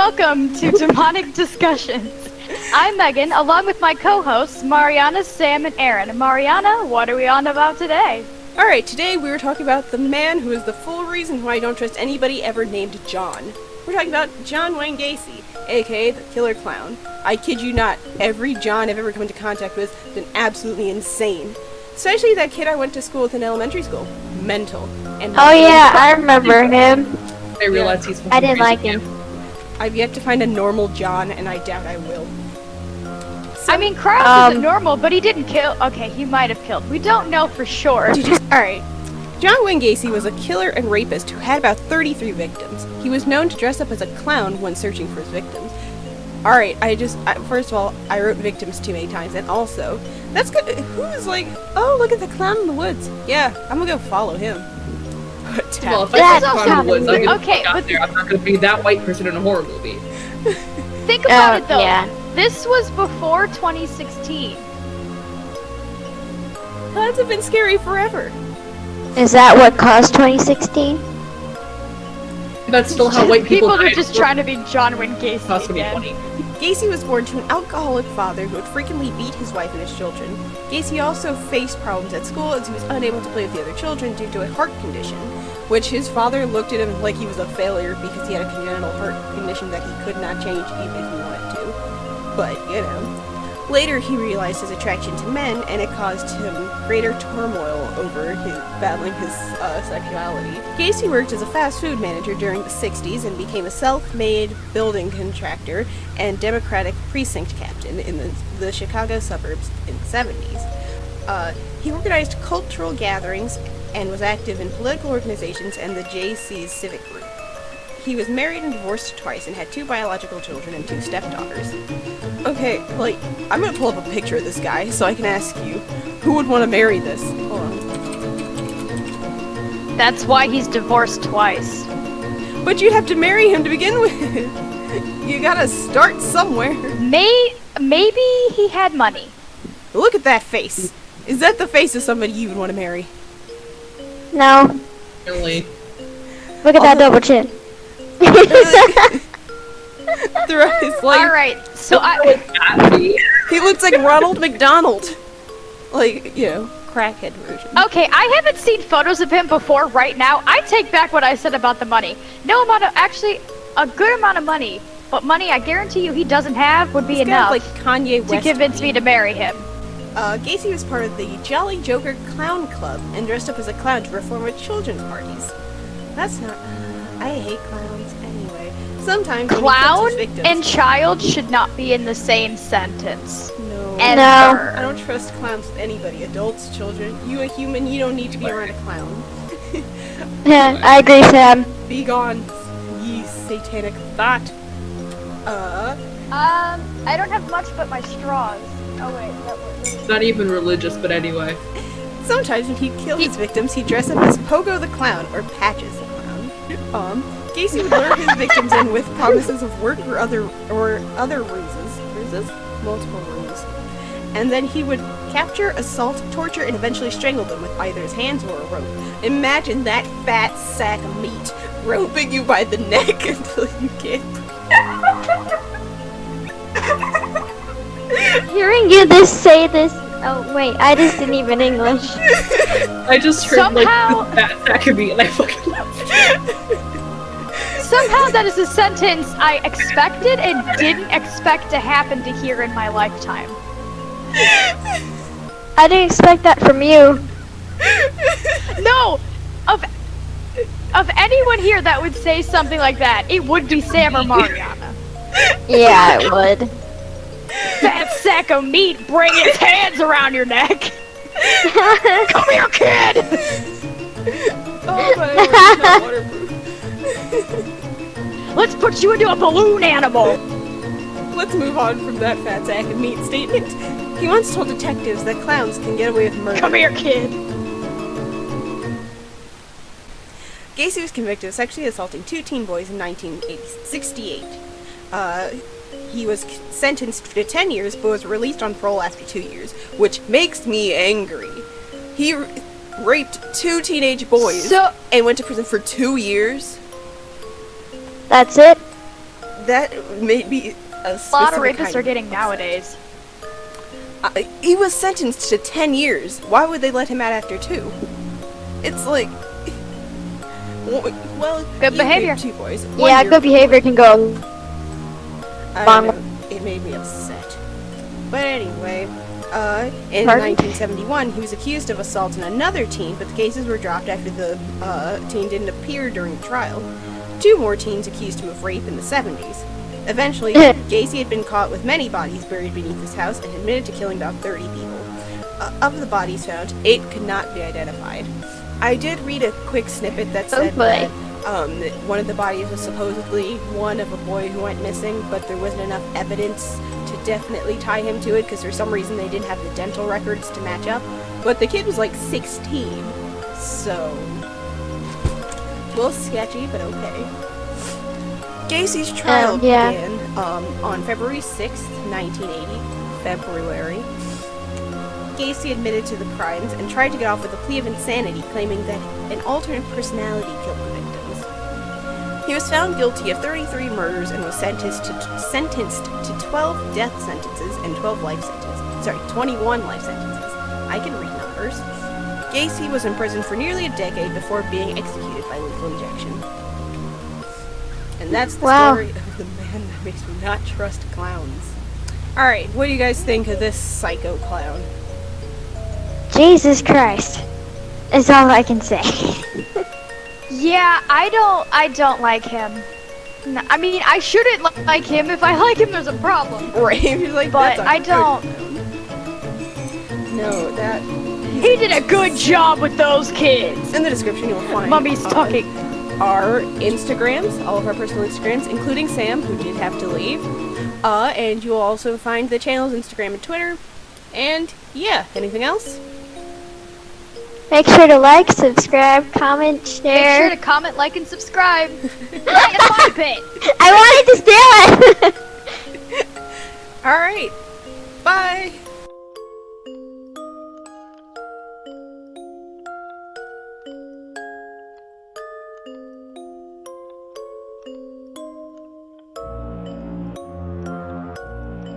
welcome to Demonic Discussions. I'm Megan, along with my co-hosts, Mariana, Sam, and Erin. Mariana, what are we on about today? Alright, today we were talking about the man who is the full reason why I don't trust anybody ever named John. We're talking about Wayne Gacy, aka the Killer Clown. I kid you not, every John I've ever come into contact with has been absolutely insane. Especially that kid I went to school with in elementary school. Mental. And oh yeah, I remember him. I realized he's I didn't like him. I've yet to find a normal John, and I doubt I will. So, I mean, Krause isn't normal, but he didn't kill. Okay, he might have killed. We don't know for sure. Alright. Wayne Gacy was a killer and rapist who had about 33 victims. He was known to dress up as a clown when searching for his victims. Alright, first of all, I wrote victims too many times, and also, that's good. Who's like, oh, look at the clown in the woods. Yeah, I'm gonna go follow him. Well, if I see a clown in the woods, I'm not gonna be that white person in a horror movie. Think about it though. Yeah. This was before 2016. Clowns have been scary forever. Is that what caused 2016? That's still how white people are died just trying to be Wayne Gacy past again. 2020. Gacy was born to an alcoholic father who would frequently beat his wife and his children. Gacy also faced problems at school as he was unable to play with the other children due to a heart condition, which his father looked at him like he was a failure because he had a congenital heart condition that he could not change even if he wanted to. But, you know. Later, he realized his attraction to men, and it caused him greater turmoil over battling his sexuality. Gacy worked as a fast food manager during the 60s and became a self-made building contractor and Democratic precinct captain in the Chicago suburbs in the 70s. He organized cultural gatherings and was active in political organizations and the JC's civic group. He was married and divorced twice and had 2 biological children and 2 stepdaughters. Okay, I'm gonna pull up a picture of this guy so I can ask you, who would want to marry this? Hold on. That's why he's divorced twice. But you'd have to marry him to begin with. You gotta start somewhere. Maybe he had money. Look at that face. Is that the face of somebody you would want to marry? No. Really? Look at that double chin. Throughout his life. Alright, so he looks like Ronald McDonald. Crackhead version. Okay, I haven't seen photos of him before right now. I take back what I said about the money. Actually, a good amount of money. But money I guarantee you he doesn't have would be enough Kanye West to convince me to marry him. Gacy was part of the Jolly Joker Clown Club and dressed up as a clown to perform at children's parties. That's not... I hate clowns anyway. Sometimes clown and child should not be in the same sentence. No. Ever. No. I don't trust clowns with anybody. Adults, children. You a human, you don't need to be around a clown. Yeah, I agree, Sam. Be gone, ye satanic thought. I don't have much but my straws. Oh wait, that was... It's not even religious, but anyway. Sometimes when he'd kill his victims, he'd dress up as Pogo the Clown or Patches the Clown. Gacy would lure his victims in with promises of work or other ruses, multiple ruses, and then he would capture, assault, torture, and eventually strangle them with either his hands or a rope. Imagine that fat sack of meat roping you by the neck until you can't. Hearing you say this. Oh wait, I just didn't even English. I just heard Somehow- this fat sack of meat and I fucking laughed. Somehow that is a sentence I expected and didn't expect to happen to hear in my lifetime. I didn't expect that from you. No! Of anyone here that would say something like that, it would be Sam or Mariana. Yeah, it would. Fat sack of meat, bring his hands around your neck! Come here, kid! Oh my lord, it's not waterproof. Let's put you into a balloon animal! Let's move on from that fat sack of meat statement. He once told detectives that clowns can get away with murder. Come here, kid! Gacy was convicted of sexually assaulting 2 teen boys in 1968. He was sentenced to 10 years, but was released on parole after 2 years, which makes me angry. He raped 2 teenage boys and went to prison for 2 years. That's it? that made me a lot of specific rapists kind are getting upset. nowadays. He was sentenced to 10 years. Why would they let him out after 2? It's like... Well, Good you behavior. raped 2 boys. 1 Yeah, year- good behavior can go. I don't know, it made me upset. But anyway, in 1971, he was accused of assaulting another teen, but the cases were dropped after the teen didn't appear during the trial. 2 more teens accused him of rape in the 70s. Eventually, Gacy had been caught with many bodies buried beneath his house and admitted to killing about 30 people. Of the bodies found, 8 could not be identified. I did read a quick snippet that said that one of the bodies was supposedly one of a boy who went missing, but there wasn't enough evidence to definitely tie him to it because for some reason they didn't have the dental records to match up. But the kid was like 16, so... a little sketchy, but okay. Gacy's trial began on February 6th, 1980. February. Gacy admitted to the crimes and tried to get off with a plea of insanity, claiming that an alternate personality killed the victims. He was found guilty of 33 murders and was sentenced to 12 death sentences and 21 life sentences. I can read numbers. Gacy was in prison for nearly a decade before being executed by lethal injection. And that's the story of the man that makes me not trust clowns. Alright, what do you guys think of this psycho clown? Jesus Christ. Is all I can say. Yeah, I don't like him. No, I mean, I shouldn't like him. If I like him, there's a problem. Right, you're like, but that's I don't. No, that... He did a good job with those kids. In the description, you'll find Mummy's talking. Our Instagrams, all of our personal Instagrams, including Sam, who did have to leave. And you'll also find the channel's Instagram and Twitter. And, yeah, anything else? Make sure to like, subscribe, comment, share. Make sure to comment, like, and subscribe. Right in my bit. I wanted to steal it! Alright, bye!